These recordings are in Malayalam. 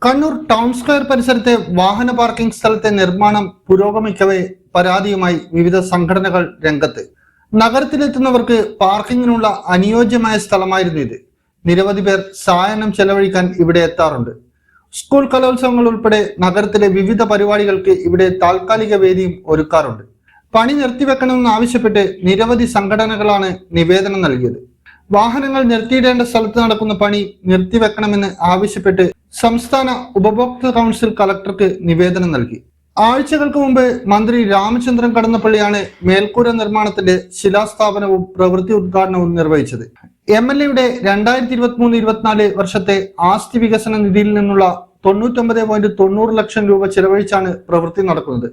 കണ്ണൂർ ടൗൺ സ്ക്വയർ പരിസരത്തെ വാഹന പാർക്കിംഗ് സ്ഥലത്തെ നിർമ്മാണം പുരോഗമിക്കവേ പരാതിയുമായി വിവിധ സംഘടനകൾ രംഗത്ത്. നഗരത്തിലെത്തുന്നവർക്ക് പാർക്കിങ്ങിനുള്ള അനുയോജ്യമായ സ്ഥലമായിരുന്നു ഇത്. നിരവധി പേർ സായാഹ്നം ചെലവഴിക്കാൻ ഇവിടെ എത്താറുണ്ട്. സ്കൂൾ കലോത്സവങ്ങൾ ഉൾപ്പെടെ നഗരത്തിലെ വിവിധ പരിപാടികൾക്ക് ഇവിടെ താൽക്കാലിക വേദിയും ഒരുക്കാറുണ്ട്. പണി നിർത്തിവെക്കണമെന്നാവശ്യപ്പെട്ട് നിരവധി സംഘടനകളാണ് നിവേദനം നൽകിയത്. വാഹനങ്ങൾ നിർത്തിയിടേണ്ട സ്ഥലത്ത് നടക്കുന്ന പണി നിർത്തിവെക്കണമെന്ന് ആവശ്യപ്പെട്ട് സംസ്ഥാന ഉപഭോക്തൃ കൗൺസിൽ കളക്ടർക്ക് നിവേദനം നൽകി. ആഴ്ചകൾക്ക് മുമ്പ് മന്ത്രി രാമചന്ദ്രൻ കടന്നപ്പള്ളിയാണ് മേൽക്കൂര നിർമ്മാണത്തിന്റെ ശിലാസ്ഥാപനവും പ്രവൃത്തി ഉദ്ഘാടനവും നിർവഹിച്ചത്. MLAയുടെ 2023-24 വർഷത്തെ ആസ്തി വികസന നിധിയിൽ നിന്നുള്ള 99.90 ലക്ഷം രൂപ ചെലവഴിച്ചാണ് പ്രവൃത്തി നടക്കുന്നത്.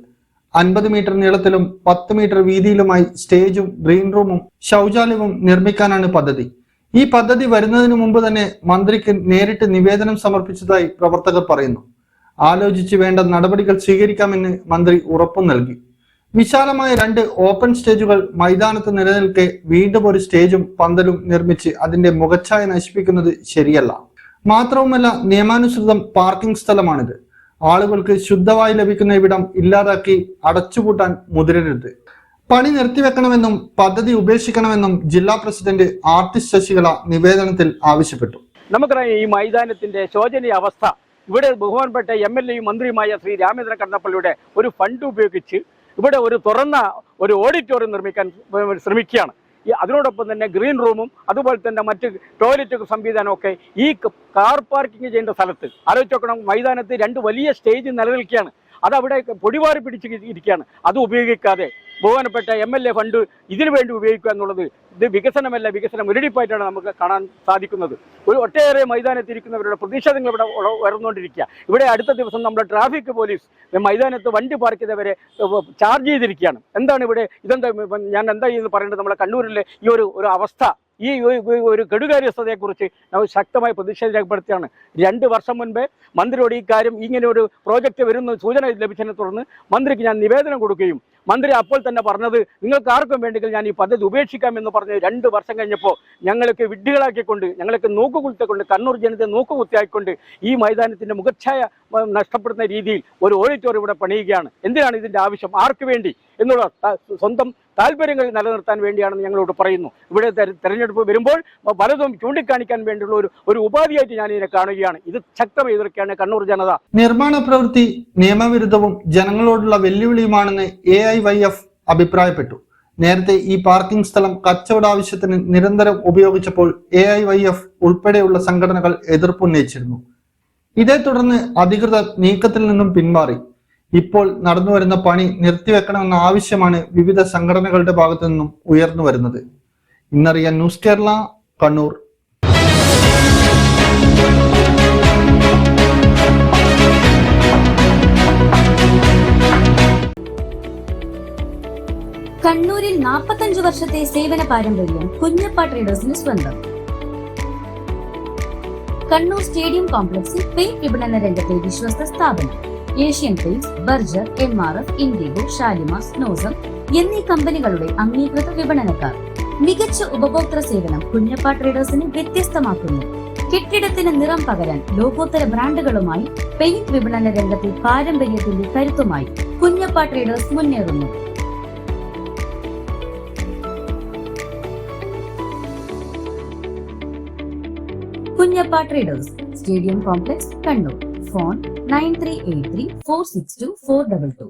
50 മീറ്റർ നീളത്തിലും 10 മീറ്റർ വീതിയിലുമായി സ്റ്റേജും ഗ്രീൻ റൂമും ശൗചാലയവും നിർമ്മിക്കാനാണ് പദ്ധതി. ഈ പദ്ധതി വരുന്നതിന് മുമ്പ് തന്നെ മന്ത്രിക്ക് നേരിട്ട് നിവേദനം സമർപ്പിച്ചതായി പ്രവർത്തകർ പറയുന്നു. ആലോചിച്ച് വേണ്ട നടപടികൾ സ്വീകരിക്കാമെന്ന് മന്ത്രി ഉറപ്പു നൽകി. വിശാലമായ 2 ഓപ്പൺ സ്റ്റേജുകൾ മൈതാനത്ത് നിലനിൽക്കെ വീണ്ടും ഒരു സ്റ്റേജും പന്തലും നിർമ്മിച്ച് അതിന്റെ മുഖച്ഛായ നശിപ്പിക്കുന്നത് ശരിയല്ല. മാത്രവുമല്ല, നിയമാനുസൃതം പാർക്കിംഗ് സ്ഥലമാണിത്. ആളുകൾക്ക് ശുദ്ധവായു ലഭിക്കുന്ന ഇവിടം ഇല്ലാതാക്കി അടച്ചുപൂട്ടാൻ മുതിരരുത്. പണി നിർത്തിവെക്കണമെന്നും പദ്ധതി ഉപേക്ഷിക്കണമെന്നും ജില്ലാ പ്രസിഡന്റ് ആർട്ടിസ്റ്റ് ശശികല നിവേദനത്തിൽ ആവശ്യപ്പെട്ടു. നമുക്കറിയാം, ഈ മൈതാനത്തിന്റെ ശോചനീയ അവസ്ഥ ഇവിടെ ബഹുമാനപ്പെട്ട MLAയും മന്ത്രിയുമായ ശ്രീ രാമചന്ദ്രൻ കടന്നപ്പള്ളിയുടെ ഒരു ഫണ്ട് ഉപയോഗിച്ച് ഇവിടെ ഒരു തുറന്ന ഒരു ഓഡിറ്റോറിയം നിർമ്മിക്കാൻ ശ്രമിക്കുകയാണ്. അതിനോടൊപ്പം തന്നെ ഗ്രീൻ റൂമും അതുപോലെ തന്നെ മറ്റ് ടോയ്ലറ്റ് സംവിധാനമൊക്കെ ഈ കാർ പാർക്കിംഗ് ചെയ്യേണ്ട സ്ഥലത്ത് ആലോചിച്ച് നോക്കണം. മൈതാനത്ത് 2 വലിയ സ്റ്റേജ് നിലനിൽക്കുകയാണ്. അതവിടെ പൊടിവാറി പിടിച്ച് ഇരിക്കുകയാണ്. അത് ഉപയോഗിക്കാതെ ബഹുമാനപ്പെട്ട MLA ഫണ്ട് ഇതിനു വേണ്ടി ഉപയോഗിക്കുക എന്നുള്ളത് ഇത് വികസനമല്ല, വികസനം മുരടിപ്പായിട്ടാണ് നമുക്ക് കാണാൻ സാധിക്കുന്നത്. ഒരു ഒട്ടേറെ മൈതാനത്തിരിക്കുന്നവരുടെ പ്രതിഷേധങ്ങൾ ഇവിടെ ഉയർന്നുകൊണ്ടിരിക്കുക. ഇവിടെ അടുത്ത ദിവസം നമ്മുടെ ട്രാഫിക് പോലീസ് മൈതാനത്ത് വണ്ടി പാർക്ക് ചെയ്തവരെ ചാർജ് ചെയ്തിരിക്കുകയാണ്. എന്താണ് ഇവിടെ ഇതെന്താ, ഞാൻ എന്താ എന്ന് പറയേണ്ടത്? നമ്മളെ കണ്ണൂരിലെ ഈ ഒരു അവസ്ഥ, ഈ ഒരു കെടുകാര്യസ്ഥതയെക്കുറിച്ച് നമ്മൾ ശക്തമായി പ്രതിഷേധം രേഖപ്പെടുത്തിയാണ്. 2 വർഷം മുൻപേ മന്ത്രിയോട് ഈ കാര്യം ഇങ്ങനെ ഒരു പ്രോജക്റ്റ് വരുന്ന സൂചന ലഭിച്ചതിനെ തുടർന്ന് മന്ത്രിക്ക് ഞാൻ നിവേദനം കൊടുക്കുകയും മന്ത്രി അപ്പോൾ തന്നെ പറഞ്ഞത് നിങ്ങൾക്ക് ആർക്കും വേണ്ടെങ്കിൽ ഞാൻ ഈ പദ്ധതി ഉപേക്ഷിക്കാമെന്ന് പറഞ്ഞ് 2 വർഷം കഴിഞ്ഞപ്പോൾ ഞങ്ങൾക്ക് വിഡ്ഢികളാക്കിക്കൊണ്ട്, ഞങ്ങൾക്ക് നോക്കുകുത്തിക്കൊണ്ട്, കണ്ണൂർ ജനതയെ നോക്കുകുത്തിയായിക്കൊണ്ട് ഈ മൈതാനത്തിന്റെ മുഖച്ഛായ നഷ്ടപ്പെടുന്ന രീതിയിൽ ഒരു ഓഡിറ്റോറിയം ഇവിടെ പണിയുകയാണ്. എന്തിനാണ് ഇതിന്റെ ആവശ്യം? ആർക്ക് വേണ്ടി എന്നുള്ള സ്വന്തം താല്പര്യങ്ങൾ നിലനിർത്താൻ വേണ്ടിയാണെന്ന് ഞങ്ങളോട് പറയുന്നു. ഇവിടെ തെരഞ്ഞെടുപ്പ് വരുമ്പോൾ പലതും ചൂണ്ടിക്കാണിക്കാൻ വേണ്ടിയുള്ള ഒരു ഉപാധിയായിട്ട് ഞാൻ ഇതിനെ കാണുകയാണ്. ഇത് ശക്തമായി എതിർക്കുകയാണ് കണ്ണൂർ ജനത. നിർമ്മാണ പ്രവൃത്തി നിയമവിരുദ്ധവും ജനങ്ങളോടുള്ള വെല്ലുവിളിയുമാണെന്ന് AIYF അഭിപ്രായപ്പെട്ടു. നേരത്തെ ഈ പാർക്കിംഗ് സ്ഥലം കച്ചവട ആവശ്യത്തിന് നിരന്തരം ഉപയോഗിച്ചപ്പോൾ AIYF ഉൾപ്പെടെയുള്ള സംഘടനകൾ എതിർപ്പുന്നയിച്ചിരുന്നു. ഇതേ തുടർന്ന് അധികൃതർ നീക്കത്തിൽ നിന്നും പിന്മാറി. ഇപ്പോൾ നടന്നുവരുന്ന പണി നിർത്തിവെക്കണമെന്ന ആവശ്യമാണ് വിവിധ സംഘടനകളുടെ ഭാഗത്തു നിന്നും ഉയർന്നു വരുന്നത്. ഇന്നറിയാൻ ന്യൂസ് കേരള, കണ്ണൂർ. കണ്ണൂരിൽ 45 വർഷത്തെ സേവന പാരമ്പര്യം കുഞ്ഞപ്പ ട്രേഡേഴ്സിന് സ്വന്തം. കണ്ണൂർ സ്റ്റേഡിയം കോംപ്ലക്സിൽ പെയിന്റ് വിപണന രംഗത്തെ വിശ്വസ്ത സ്ഥാപനം. Asian paints, Berger, MRF, IndiGo, Shalimar, സ്നോസം എന്നീ കമ്പനികളുടെ അംഗീകൃത വിപണനക്കാർ. മികച്ച ഉപഭോക്തൃ സേവനം കുഞ്ഞപ്പ ട്രേഡേഴ്സിനെ വ്യത്യസ്തമാക്കുന്നു. കെട്ടിടത്തിന് നിറം പകരാൻ ലോകോത്തര ബ്രാൻഡുകളുമായി പെയിന്റ് വിപണന രംഗത്തെ പാരമ്പര്യത്തിന്റെ കരുത്തുമായി കുഞ്ഞപ്പ ട്രേഡേഴ്സ് മുന്നേറുന്നു. Kunjappa traders, stadium complex, Kannur. Phone 9383 462 422.